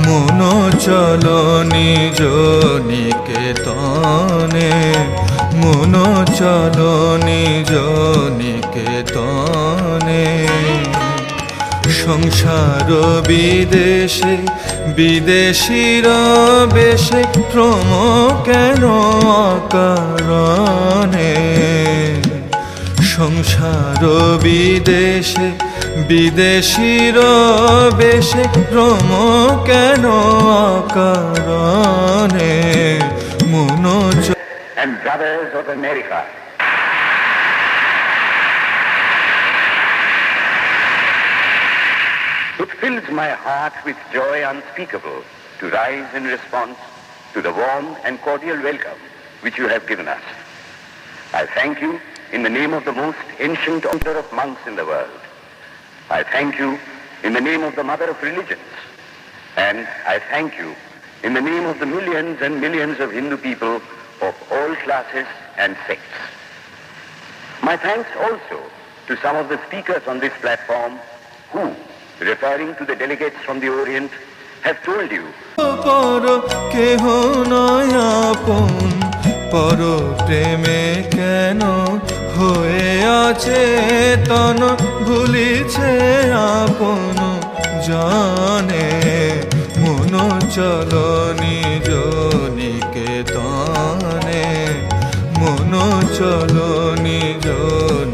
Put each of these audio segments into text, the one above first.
মন চলো নিজ নিকেতনে, মন চলো নিজ নিকেতনে। সংসার বিদেশে বিদেশীর বেশে ভ্রম কেন অকারণে। সংসার বিদেশে বিদেশীর বেশে ভ্রম কেন অকারণে। মন and brothers of America, it fills my heart with joy unspeakable to rise in response to the warm and cordial welcome which you have given us. I thank you in the name of the most ancient order of monks in the world. I thank you in the name of the mother of religions. And I thank you in the name of the millions and millions of Hindu people of all classes and sects. My thanks also to some of the speakers on this platform who, referring to the delegates from the Orient, have told you পর কেহ নয় আপন, পর প্রেমে কেন হয়ে আছে তন ভুলিছে আপন জানে। মন চলো নিজ নিকেতনে, মন চলো নিজ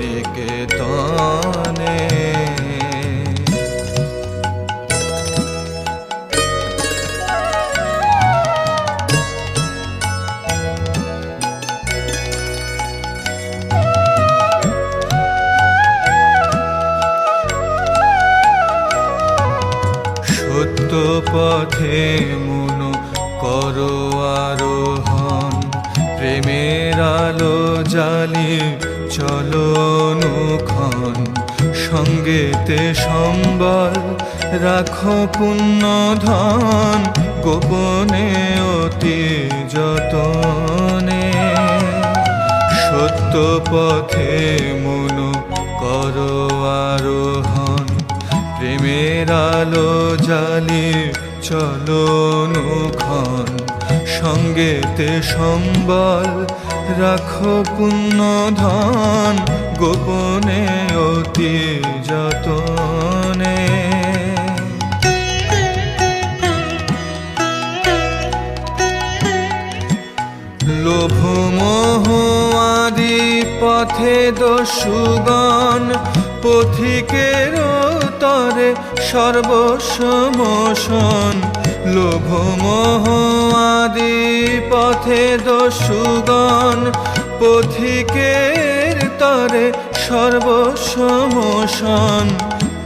নিকেতনে। সত্য পথে মন করো আরোহণ, প্রেমের আলো জ্বালি চলো অনুক্ষণ। সঙ্গেতে সম্বল রাখো পুণ্য ধন, গোপনে অতি যতনে। সত্য পথে মন করো আরোহণ, প্রেমের আলো জ্বালি চলো অনুক্ষণ। সঙ্গেতে সম্বল রাখো পুণ্য ধন, গোপনে অতি যতনে। লোভ মোহ আদি পথে দস্যুগণ, পথিকের তরে সর্বস্ব মোশন। লোভ মোহ আদি পথে দস্যুগণ, পথিকের তরে সর্বস্ব মোশন।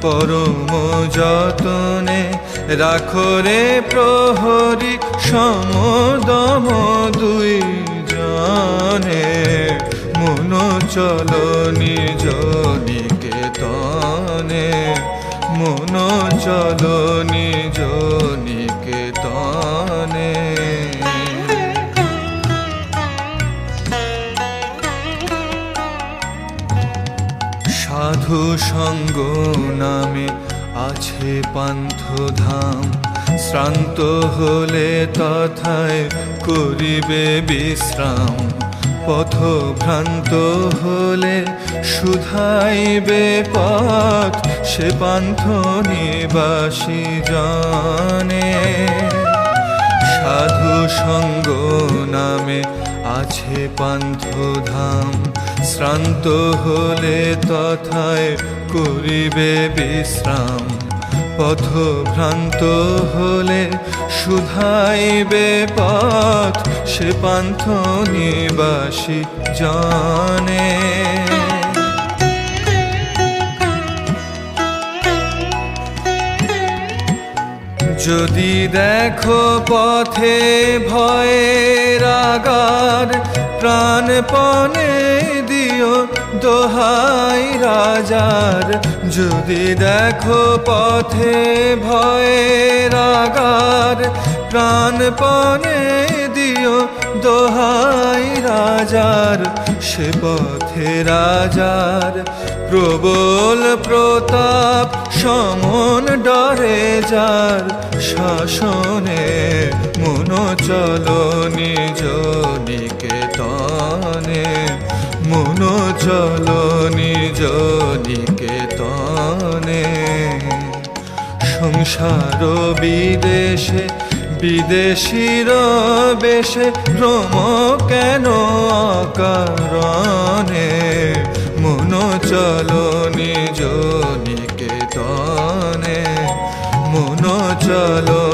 পরম যতনে রাখো রে প্রহরী, সমদম দুই জনে। মন চলো নিজ নিকেতনে, মন চলো নিজ নিকেতনে। সাধু সঙ্গ নামে আছে পান্থধাম, শ্রান্ত হলে তথায় করিবে বিশ্রাম। পথভ্রান্ত হলে শুধাইবে পথ, সে পান্থ নিবাসী জানে। সাধু সঙ্গ নামে আছে পান্থধাম, শ্রান্ত হলে তথায় করিবে বিশ্রাম। পথভ্রান্ত হলে শুধাইবে পথ, সে পান্থ নিবাসী জানে। যদি দেখো পথে ভয়ের আগার, প্রাণপণে দিও দোহাই রাজার। যদি দেখো পথে ভয়ের আগার, প্রাণপণে দিও দোহাই রাজার, সে পথে রাজার প্রবল প্রতাপ, সমন ডরে যার শাসনে, মন চলো নিজ নিকেতনে, মন চলো নিজ নিকেতনে। সংসার বিদেশে বিদেশির বেশে ভ্রম কেন অকারণে, মন চলো নিজ নিকেতনে, মন চলো